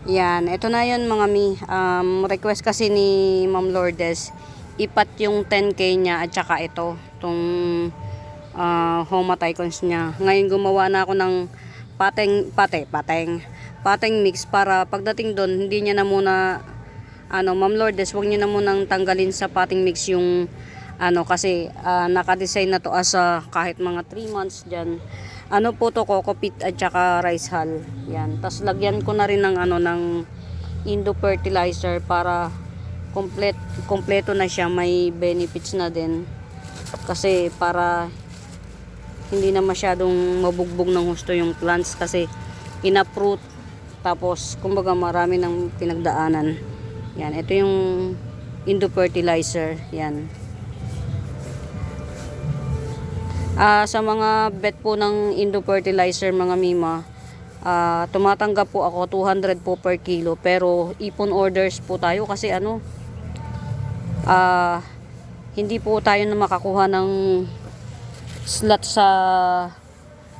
Yan, ito na yun mga mi. Request kasi ni Ma'am Lourdes, ipat yung 10K niya at saka ito, itong home icons niya. Ngayon gumawa na ako ng pateng mix para pagdating doon, hindi niya na muna, Ma'am Lourdes, huwag niyo na munang tanggalin sa pateng mix yung, kasi nakadesign na to as kahit mga 3 months dyan. Ano po to, coco peat at saka rice hull. Yan. Tapos lagyan ko na rin ng ng Indo fertilizer para kompleto na siya, may benefits na din. Kasi para hindi na masyadong mabugbog ng husto yung plants kasi ina-fruit, tapos kumbaga marami ng pinagdaanan. Yan, ito yung Indo fertilizer. Yan. Sa mga bet po ng Indo fertilizer mga mima, tumatanggap po ako 200 po per kilo, pero ipon orders po tayo kasi hindi po tayo na makakuha ng slot sa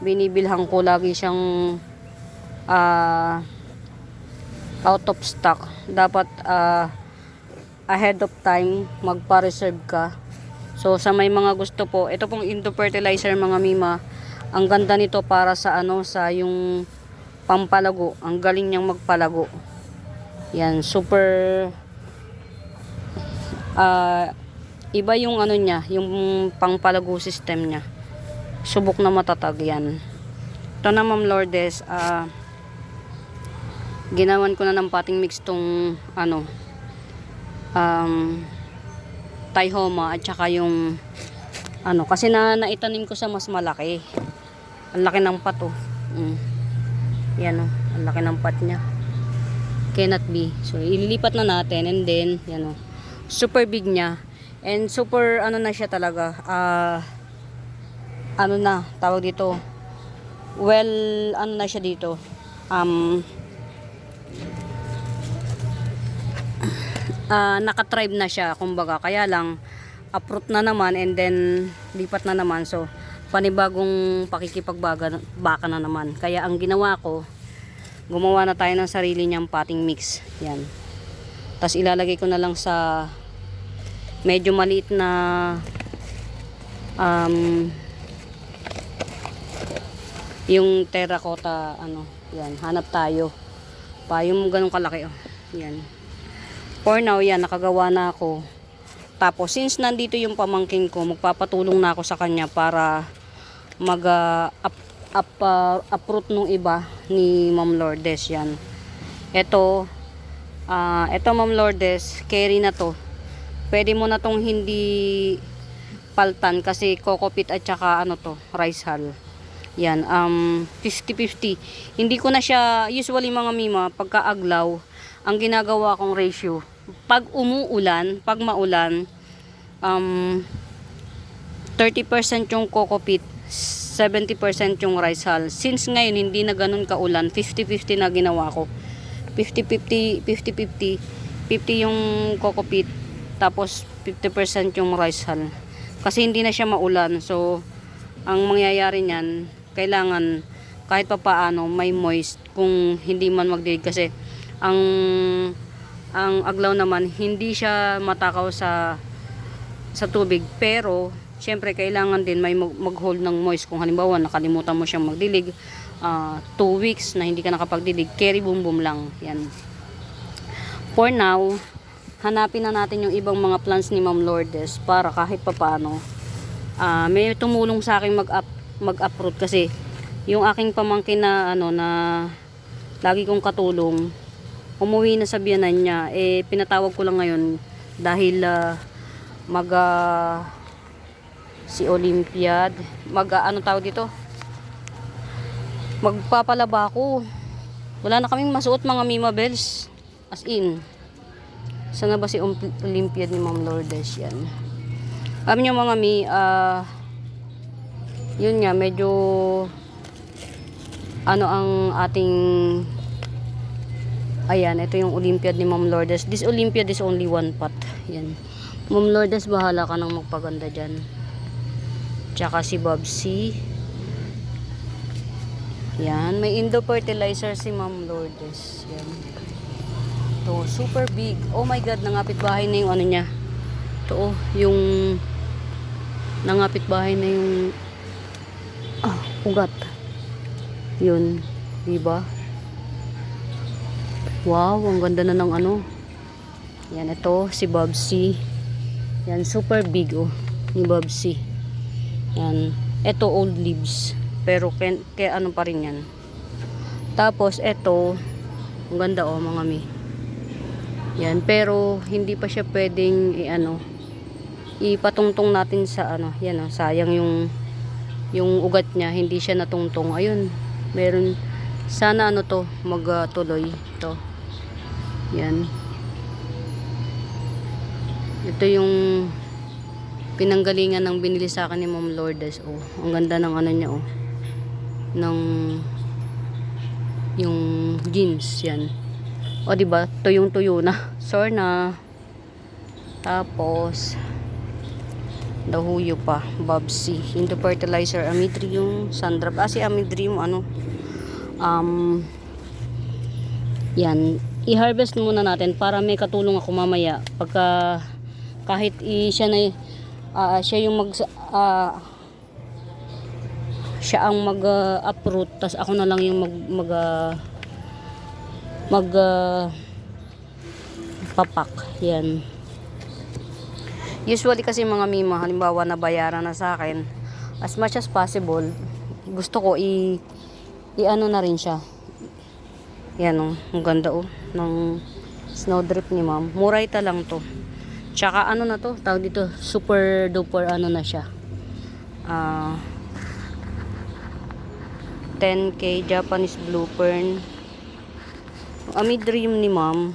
binibilhan ko. Lagi siyang out of stock. Dapat ahead of time magpa-reserve ka. So sa may mga gusto po, ito pong Indo fertilizer mga mima, ang ganda nito para sa sa yung pampalago. Ang galing niyang magpalago. Yan, super iba yung niya, yung pangpalago system niya. Subok na matatag yan. Ito na Ma'am Lourdes, ginawan ko na ng potting mix tong Thai-Homa at saka yung kasi naitanim ko sa mas malaki. Ang laki ng pat Yan ang laki ng pat niya. Cannot be. So ililipat na natin, and then yan super big niya. And super na siya talaga. Na tawag dito. Well, na siya dito. Naka-tribe na siya kumbaga, kaya lang uproot na naman and then lipat na naman, so panibagong pakikipagbaka na naman. Kaya ang ginawa ko, gumawa na tayo ng sarili niyang potting mix. Yan, tapos ilalagay ko na lang sa medyo maliit na yung terracotta yan, hanap tayo pa yung ganun kalaki yan. For now, yan, nakagawa na ako. Tapos, since nandito yung pamangking ko, magpapatulong na ako sa kanya para uproot nung iba ni Ma'am Lourdes. Yan. Ito Ma'am Lourdes, carry na to. Pwede mo na tong hindi paltan kasi coco peat at saka rice hull. Yan, 50-50. Hindi ko na siya, usually mga mima, pagka-aglaw, ang ginagawa kong ratio, pag maulan, 30% yung coco peat, 70% yung rice hull. Since ngayon hindi na ganun kaulan, 50-50 na ginawa ko. 50-50 yung coco peat, tapos 50% yung rice hull. Kasi hindi na siya maulan. So ang mangyayari niyan, kailangan kahit papaano may moist kung hindi man magdilig, kasi ang aglaw naman hindi siya matakaw sa tubig, pero syempre kailangan din may mag-hold ng moist. Kung halimbawa nakalimutan mo siyang magdilig 2 weeks na hindi ka nakapagdilig, carry boom boom lang yan. For now, hanapin na natin yung ibang mga plants ni Ma'am Lourdes para kahit papaano may tumulong sa akin mag-uproot, kasi yung aking pamangkin na na lagi kong katulong, umuwi na sa biyanan niya. Pinatawag ko lang ngayon dahil si Olympiad tawag dito, magpapalaba ako. Wala na kaming masuot mga mima bells, as in. Sana ba si Olympiad ni Ma'am Lourdes? Yan, alam nyo mga yun nga, medyo ang ating ayan, ito yung Olympiad ni Ma'am Lourdes. This Olympiad is only 1 pot. Yan. Ma'am Lourdes, bahala ka nang magpaganda dyan. Tsaka si Bobsy. Yan, may Indo fertilizer si Ma'am Lourdes. Yan. To, super big. Oh my god, nangapit bahay na yung ano niya. To, yung nangapit bahay na yung ugat. Yun, diba? Wow, ang ganda na ng ano. Yan, ito si Bobsy. Yan, super big ni Bobsy. Yan, ito old leaves. Pero kaya ano pa rin yan. Tapos ito, ang ganda mga mi. Yan, pero hindi pa siya pwedeng ipatungtong natin sa yan sayang yung ugat niya, hindi siya natungtong. Ayun, meron sana to magtuloy to. Yan. Ito yung pinanggalingan ng binili sa akin ni Ma'am Lourdes. Ang ganda ng niya ng yung jeans yan. Diba? Tuyong-tuyo na. Sore na. Tapos dahuyo pa. Bobsy. Indo fertilizer. Amitrium. Sandrop. Si Amitrium yan. I-harvest muna natin para may katulong ako mamaya. Pagka kahit siya yung siya ang mag-uproot, tas ako na lang yung papak. Yan. Usually kasi mga mima, halimbawa na bayaran na sa akin, as much as possible, gusto ko i-ano na rin siya. Yan ang ganda ng snowdrip ni Ma'am. Murayta lang to. Tsaka na to, tawag dito, super duper na siya. 10K Japanese Blue Fern. Amitrium ni Ma'am.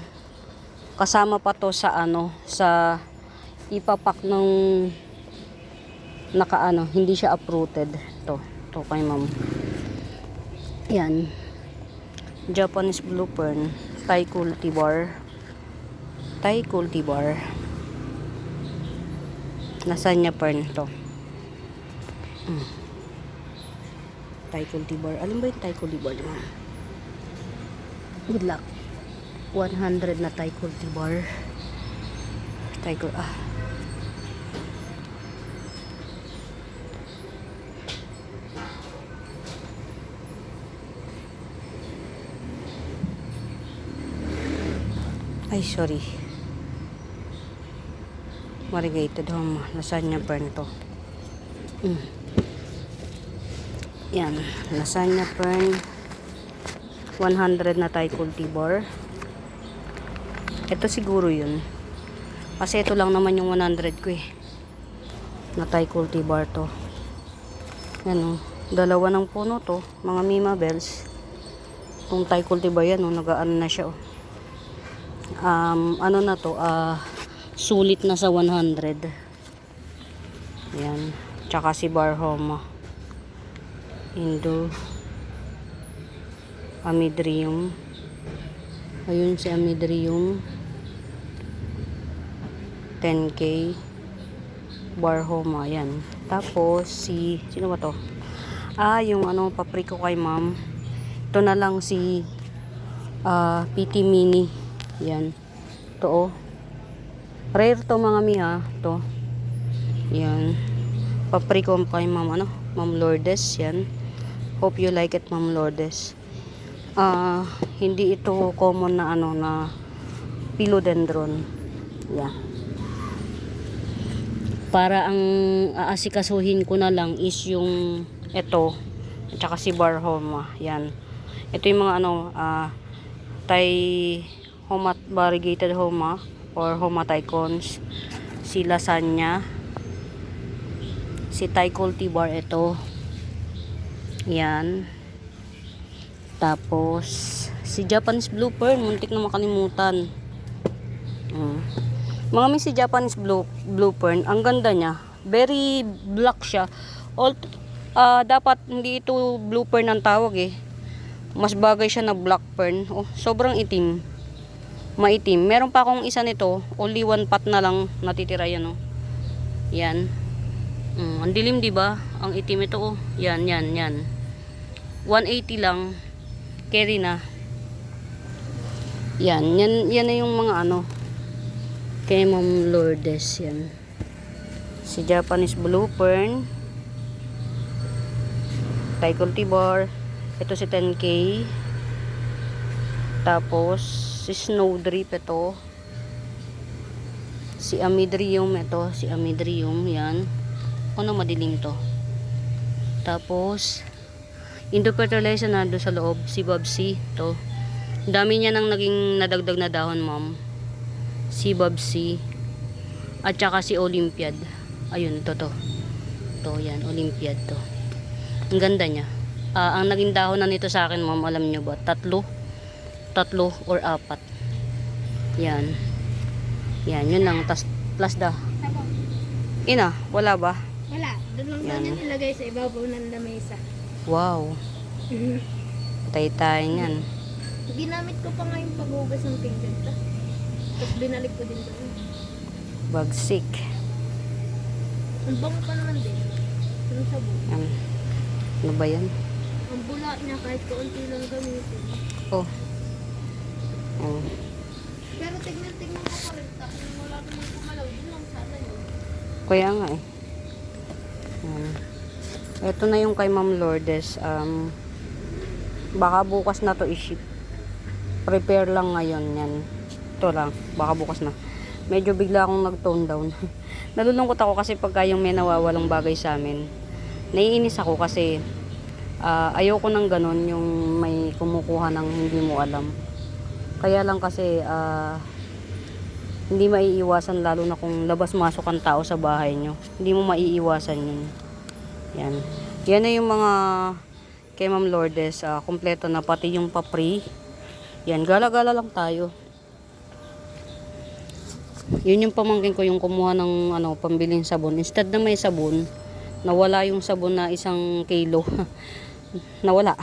Kasama pa to sa sa ipapak ng hindi siya uprooted. To kay Ma'am. Yan. Japanese Blue Fern. Thai cultivar. Lasagna fern to. Thai cultivar. Alam ba yung Thai cultivar, Ma'am? Good luck. 100 na Thai cultivar. Ay, sorry. Variegated lasagna fern to. Yan, lasagna fern. 100 na Thai cultivar. Ito siguro yun. Kasi ito lang naman yung 100 ko na Thai cultivar to. Yan dalawa ng puno to, mga Mima Bells. Itong Thai cultivar yan nag-aano na siya na to, sulit na sa 100. Yan. Tsaka si Barhoma. Indo Amitrium. Ayun si Amitrium. 10K Barhoma. Yan. Tapos sino ba to? Yung papriko kay Ma'am. Ito na lang si PT Mini. Yan. Ito rare to mga miha. To. Yan. Papriko kay Ma'am Ma'am Lourdes. Yan. Hope you like it, Ma'am Lourdes. Hindi ito common na na philodendron. Yeah. Para ang aasikasuhin ko na lang is yung ito at saka si Barhoma. Yan. Ito yung mga Thai variegated Homa or Homa Taicons. Si Lasagna. Si Thai cultivar ito. Yan. Tapos si Japanese Blue Fern, muntik na makalimutan. Mga si Japanese Blue Fern, ang ganda niya. Very black siya. Dapat hindi ito Blue Fern ang tawag Mas bagay siya na Black Fern. Sobrang itim. Maitim. Meron pa akong isa nito, only one pot na lang natitira yan Yan. Ang dilim, 'di ba? Ang itim ito Yan. 180 lang. Carry na. Yan na yung mga ano kay Ma'am Lourdes. Yan. Si Japanese Blue Fern. Thai Cultivar. Ito si 10K. Tapos si Snowdrip ito. Si Amidrium ito. Si Amidrium. Yan. Ano madilim to. Tapos Indo-fertilizer na doon sa loob. Si Bobsy. Ito. Dami niya nang naging nadagdag na dahon, ma'am. Si Bobsy. At saka si Olympiad. Ayun, to. To, yan. Olympiad to. Ang ganda niya. Ang naging dahon na nito sa akin, ma'am, alam nyo ba? Tatlo or 4. Yan. Yan, yun lang. Plus da. Ina, wala ba? Wala. Doon lang daw niya nilagay sa ibabaw ng lamesa. Wow. Tay-tay niyan. Ginamit ko pa nga yung paghugas ng pinggan. Tapos binalik ko din doon. Bagsik. Ang bango pa naman din. Yung sabo. Ano ba yan? Ang bula niya kahit kaunti lang gamitin. Oh. Oh. Pero tignan ko pa rin. Tapos wala naman kumalaw. Yun lang sana yun. Kaya nga eh. Ito na yung kay Ma'am Lourdes. Baka bukas na to i-ship. Prepare lang ngayon yan. Ito lang. Baka bukas na. Medyo bigla akong nag-tone down. Nalulungkot ako kasi pagka yung may nawawalang bagay sa amin. Naiinis ako kasi ayoko ng ganun yung may kumukuha ng hindi mo alam. Kaya lang kasi hindi maiiwasan lalo na kung labas-masok ang tao sa bahay nyo. Hindi mo maiiwasan yun. Yan. Yan na yung mga kay Ma'am Lourdes. Kompleto na pati yung papri. Yan. Gala-gala lang tayo. Yun yung pamangkin ko yung kumuha ng pambiling sabon. Instead na may sabon, nawala yung sabon na 1 kilo. Nawala.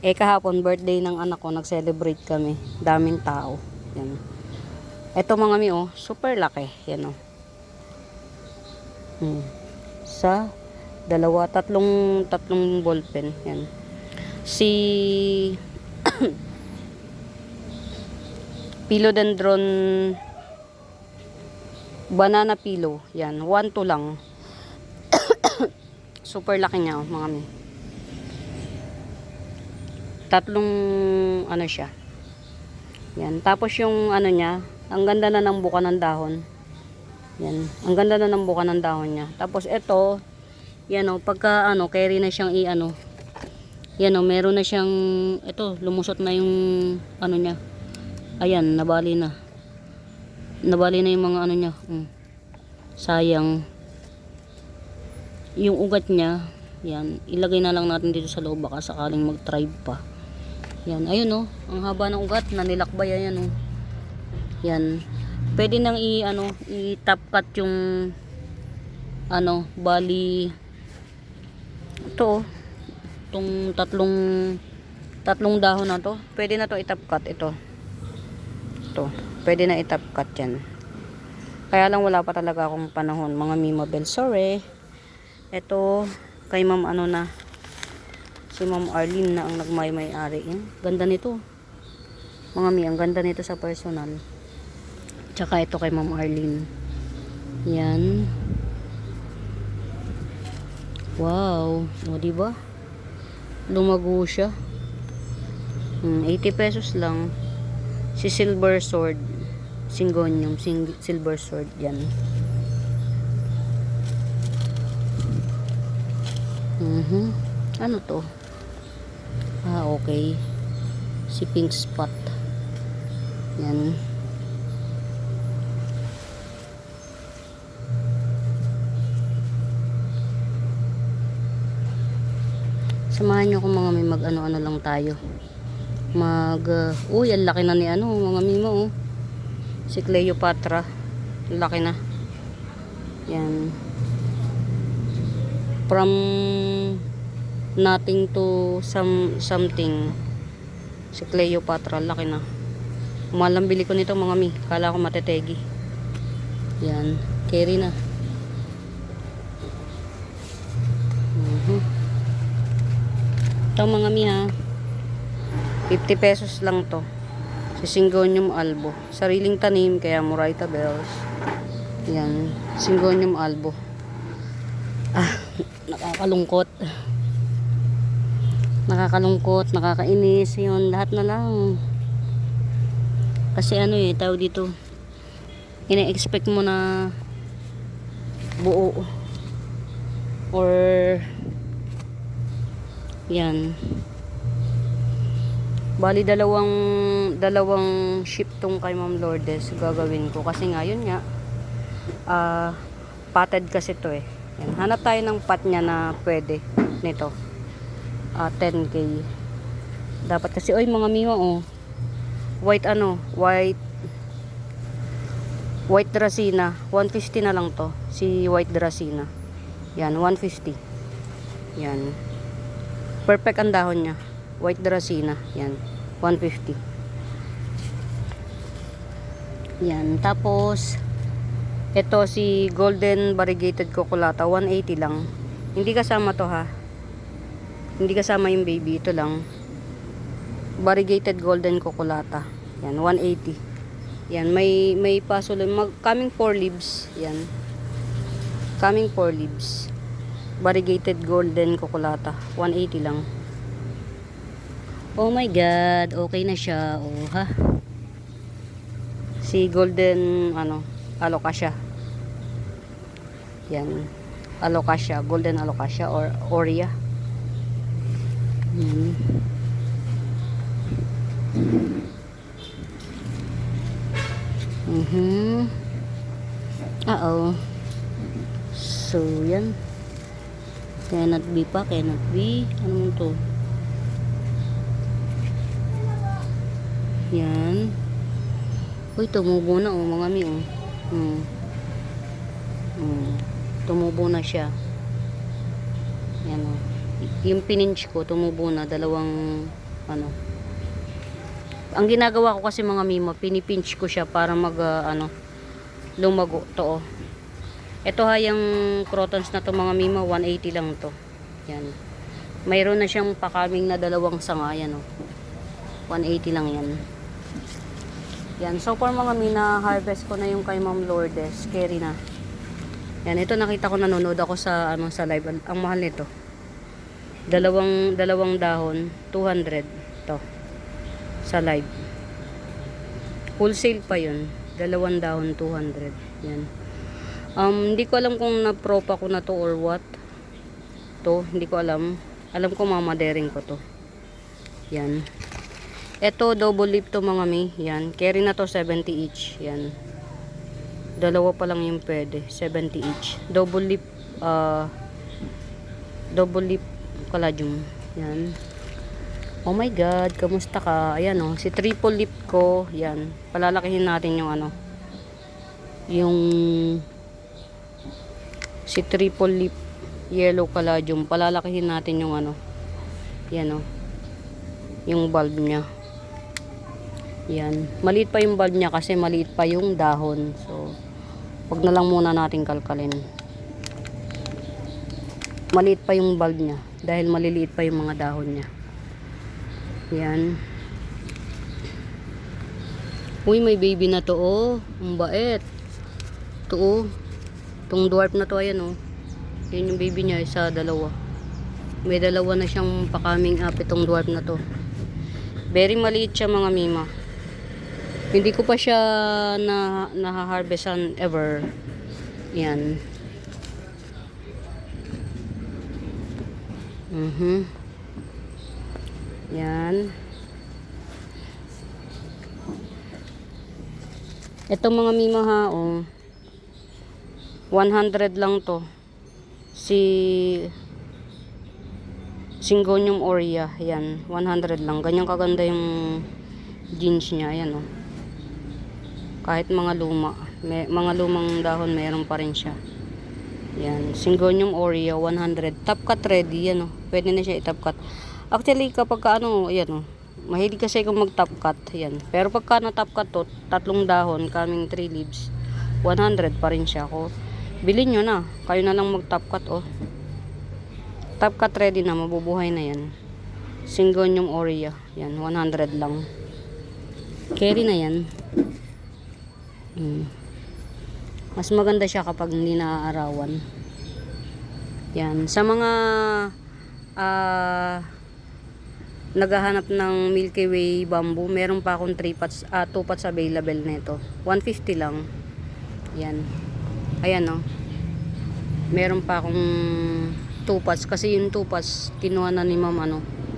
Kahapon birthday ng anak ko, nag-celebrate kami. Daming tao. Yan. Eto mga mi, super laki. Yan Sa tatlong ballpen. Yan. Si Philodendron banana pillow. Yan. 1-2 lang. Super laki niya, mga mi. Tatlong siya. Yan. Tapos yung niya, ang ganda na ng buka ng dahon. Yan. Ang ganda na ng buka ng dahon niya. Tapos ito, yan pagka carry na siyang yan meron na siyang lumusot na yung niya. Ayan, nabali na. Nabali na yung mga niya. Sayang. Yung ugat niya, yan, ilagay na lang natin dito sa loob baka sakaling mag-thrive pa. Yan, ayun ang haba ng ugat, nanilakbay yan Yan. Pwede nang i-top cut yung bali ito itong tatlong dahon na to. Pwede na to i-top cut ito. Pwede na i-top cut yan. Kaya lang wala pa talaga akong panahon, mga Mimabel. Sorry. Ito kay Ma'am na. Si Ma'am Arlene na ang nagmay-may-ari. Ganda nito. Mga mi, ang ganda nito sa personal. Tsaka ito kay Ma'am Arlene. Yan. Wow. O, diba? Lumago siya. 80 pesos lang. Si Silver Sword. Syngonium. Silver Sword. Yan. Ano to? Okay. Si Pink Spot. Yan. Samahan nyo kung mga may mag-ano lang tayo. Uy, ang laki na ni mga mimo Si Cleopatra. Laki na. Yan. From nothing to something. Si Cleopatra, laki na. Umalang bili ko nito mga mi. Kala ko matetegi. Yan. Carry na. Ito mga miha, 50 pesos lang to. Si Syngonium albo. Sariling tanim, kaya Moraita bells. Yan, Syngonium albo. Ah, nakakalungkot. Nakakalungkot, nakakainis. Yun, lahat na lang. Kasi ano tawag dito. Ina-expect mo na buo. Or yan. Bali dalawang ship tong kay Ma'am Lourdes gagawin ko kasi nga yun nga potted kasi to Yan. Hanap tayo ng pot niya na pwede nito. 10k. Dapat kasi mga mima white Dracena 150 na lang to. Si white Dracena. Yan 150. Yan. Perfect ang dahon niya. White Dracena. Yan. 150. Yan. Tapos, ito si Golden Variegated Cocolata. 180 lang. Hindi kasama to ha. Hindi kasama yung baby. Ito lang. Variegated Golden Cocolata. Yan. 180. Yan. May paso lang. Coming 4 leaves. Yan. Coming 4 leaves. Variegated Golden Cocolata. 180 lang. Oh my God, okay na siya. Oh, ha. Si Golden Alocasia. Yan. Alocasia, Golden Alocasia or Aurea. So, yan. Cannot be pa, cannot be. Ano to? Yan. Uy, tumubo na mga mi Tumubo na siya. Yan Yung pininch ko, tumubo na. Dalawang Ang ginagawa ko kasi mga mima, pinipinch ko siya para lumago to Ito yung crotons na to mga mima, 180 lang to. Yan. Mayroon na siyang pakaming na dalawang sanga. Yan 180 lang yan. Yan. So far mga mina, harvest ko na yung kay Ma'am Lourdes. Carry na. Yan. Ito nakita ko, nanonood ako sa live. Ang mahal nito. Dalawang dahon, 200 to. Sa live. Wholesale pa yun. Dalawang dahon, 200. Yan. Hindi ko alam kung na-propa ko na to or what. To, hindi ko alam. Alam ko mamadering ko to. Yan. Ito, double leaf to mga mi. Yan. Carry na to 70 each. Yan. Dalawa pa lang yung pwede. 70 each. Double leaf caladium. Yan. Oh my God. Kamusta ka? Ayan si triple leaf ko. Yan. Palalakihin natin yung yung si triple leaf yellow caladium. Palalakihin natin yung yan yung bulb niya. Yan. Maliit pa yung bulb niya kasi maliit pa yung dahon. So, wag na lang muna natin kalkalin. Maliit pa yung bulb niya dahil maliliit pa yung mga dahon niya. Yan. Uy, may baby na to Ang bait. Ito Itong dwarf na to, ayan Yan yung baby niya, isa, dalawa. May dalawa na siyang pakaming up itong dwarf na to. Very maliit siya mga mima. Hindi ko pa siya na-harvestan ever. Yan. Yan. Ito mga mima 100 lang to. Si Syngonium aurea. Yan. 100 lang. Ganyan kaganda yung jeans niya. Ayan Kahit mga luma. Mga lumang dahon meron pa rin siya. Yan. Syngonium aurea 100. Top cut ready. Yan Pwede na siya i-top cut. Actually kapag ayan mahilig kasi kung mag top cut. Yan. Pero pagka na top cut to, 3 dahon, coming 3 leaves, 100 pa rin siya. Bilhin nyo na. Kayo na lang mag top cut Top cut ready na. Mabubuhay na yan. Syngonium aurea. Yan, 100 lang. Carry na yan. Mas maganda siya kapag hindi naaarawan. Yan. Sa mga naghahanap ng Milky Way bamboo, meron pa akong 2 pots available nito. 150 lang. Yan. Ayan o. Meron pa akong 2 pots. Kasi yung 2 pots, kinuha na ni Ma'am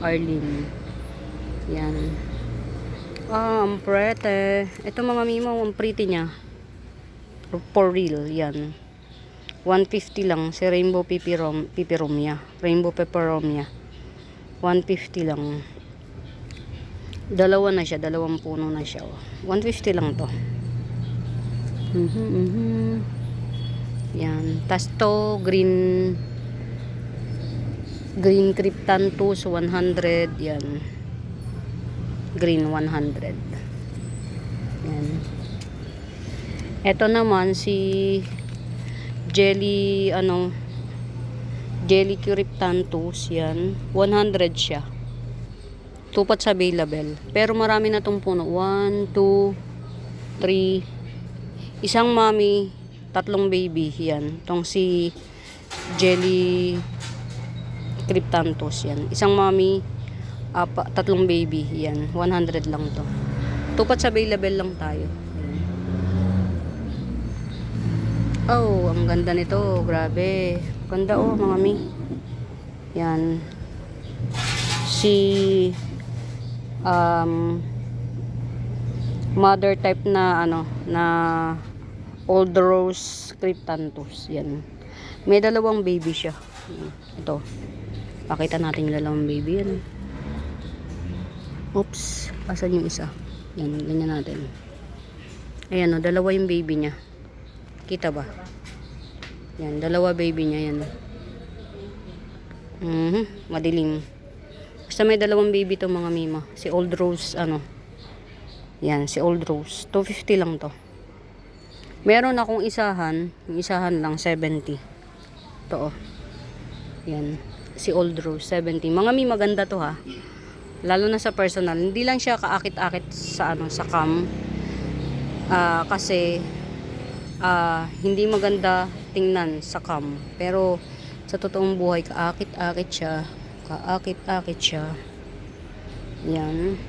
Arlene. Yan. Ang pretty. Ito mga mimo, ang pretty niya. For real, yan. 150 lang. Si Rainbow Peperomia. Rainbow Peperomia. 150 lang. Dalawa na siya. Dalawang puno na siya. 150 lang to. Yan. Tas to, green Cryptanthus 100. Yan. Green 100. Yan. Ito naman si Jelly Cryptanthus. Yan. 100 siya. 2 pots available. Pero marami na tong puno. 1, 2, 3. Isang mommy, 3 baby. Yan. Tong si Jelly Cryptanthus. Yan. Isang mommy, 3 baby. Yan. 100 lang to. 2 pots available lang tayo. Oh, ang ganda nito. Grabe. Ganda mga mi. Yan. Si mother type na na Old Rose Cryptanthus. Yan. May 2 baby siya. Ito. Pakita natin yung 2 baby. Yan. Oops. Asan yung isa? Yan. Ganyan natin. Ayan 2 yung baby niya. Kita ba? Yan, 2 baby niya yan. Madilim. Basta may 2 baby to mga mima. Si Old Rose Yan, si Old Rose. 250 lang to. Meron akong isahan, yung isahan lang 70. To Yan, si Old Rose 70. Mga mima, maganda to ha. Lalo na sa personal. Hindi lang siya kaakit-akit sa sa cam. Kasi hindi maganda tingnan sa cam, pero sa totoong buhay kaakit-akit siya. Yan.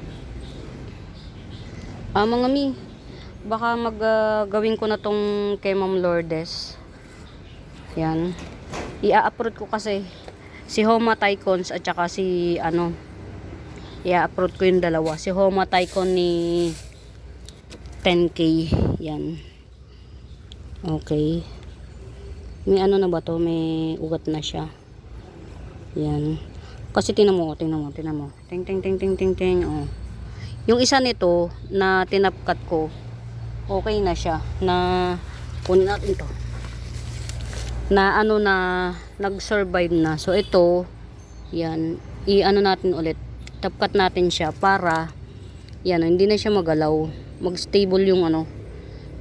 Mga mi, baka gawin ko na tong kay Ma'am Lourdes. Yan. I-upload ko kasi si Homa Tycons at saka si i-upload ko yung 2. Si Homa Tycon ni 10K. Yan. Okay. May na ba to? May ugat na siya. Yan. Kasi tingnan mo. Ting. Oh. Yung isa nito na tinapkat ko, okay na siya. Na kunin natin to. Na nag-survive na. So ito, yan, natin ulit. Tapkat natin siya para yan, hindi na siya magalaw. Mag-stable yung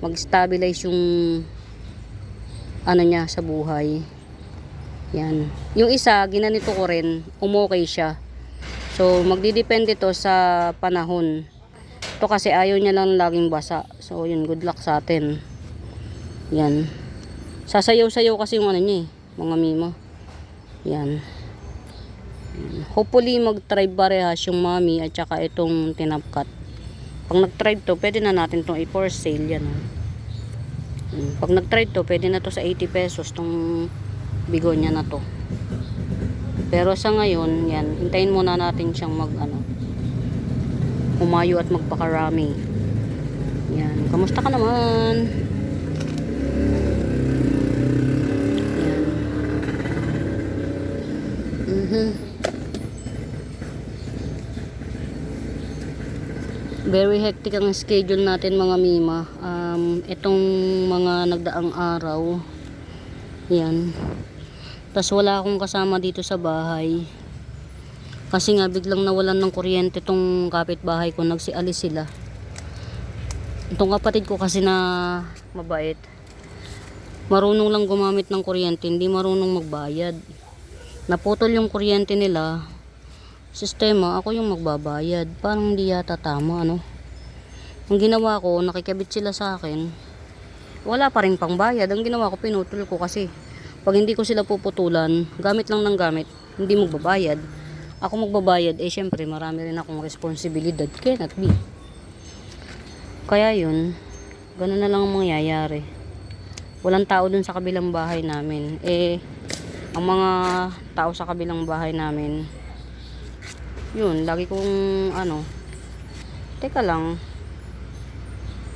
mag-stabilize yung niya sa buhay. Yan. Yung isa, ginanito ko rin, umokay siya. So, magdidepende to sa panahon. Ito kasi ayaw niya lang laging basa. So, yun, good luck sa atin. Yan. Sasayaw-sayaw kasi yung niya mga mimo. Yan. Hopefully, mag-thrive parehas yung mommy at saka itong tinapkat. Pag nag-thrive to, pwede na natin itong i-for sale. Yan. Pag nag-thrive to, pwede na to sa 80 pesos tong bigonya na to. Pero sa ngayon, yan, hintayin muna natin siyang humayo at magpakarami. Yan. Kamusta ka naman? Yan. Very hectic ang schedule natin mga mima. Itong mga nagdaang araw. Yan. Tas wala akong kasama dito sa bahay. Kasi nga biglang nawalan ng kuryente tong kapitbahay ko. Nagsialis sila. Itong kapatid ko kasi na mabait. Marunong lang gumamit ng kuryente. Hindi marunong magbayad. Naputol yung kuryente nila. sistema, ako yung magbabayad. Parang hindi yata tama, ano. Ang ginawa ko, nakikabit sila sa akin. Wala pa rin pangbayad. Ang ginawa ko, pinutol ko kasi pag hindi ko sila puputulan, gamit lang ng gamit, hindi magbabayad. Ako magbabayad, eh syempre marami rin akong responsibilidad. Cannot be. Kaya yun, ganun na lang ang mangyayari. Walang tao dun sa kabilang bahay namin. Eh, ang mga tao sa kabilang bahay namin, yun, lagi kong teka lang,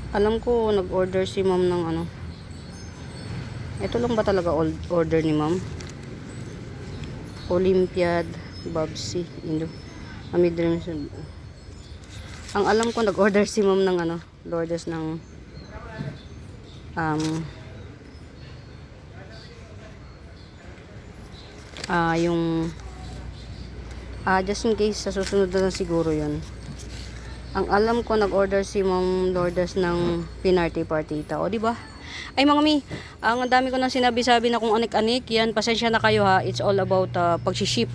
alam ko nag-order si ma'am ng ito lang ba talaga order ni ma'am? Olympiad Babsi Indo Ami Dreams. Ang alam ko nag-order si ma'am ng Lourdes ng yung just in case sa susunod na lang siguro yun. Ang alam ko nag-order si Ma'am Lourdes ng pinarty partita. O di ba? Ay mga mi, ang dami ko nang sinabi-sabi na kung anik-anik. Yan, pasensya na kayo ha. It's all about pag-ship.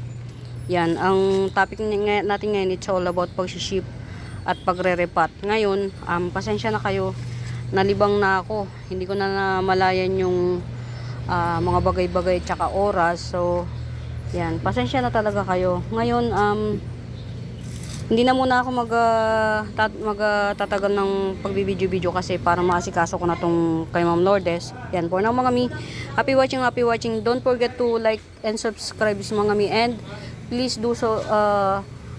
Yan, ang topic natin ngayon, it's all about pag-ship at pagre-repat. Ngayon, pasensya na kayo. Nalibang na ako. Hindi ko na namalayan yung mga bagay-bagay tsaka oras. So, yan, pasensya na talaga kayo. Ngayon, hindi na muna ako magtatagal ng pagbibideo-video kasi para maasikaso ko na tong kay Ma'am Lourdes. Yan, for now mga mi, happy watching. Don't forget to like and subscribe mga mi, and please do so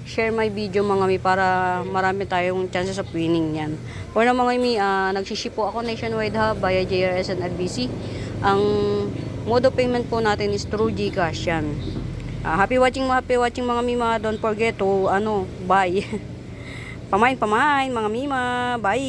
share my video mga mi para marami tayong chances of winning. Yan, for now mga mi, nagsiship po ako nationwide ha via JRS and LBC. Ang mode of payment po natin is through GCash. Yan. Happy watching mga mima. Don't forget to bye. Pamain mga mima. Bye.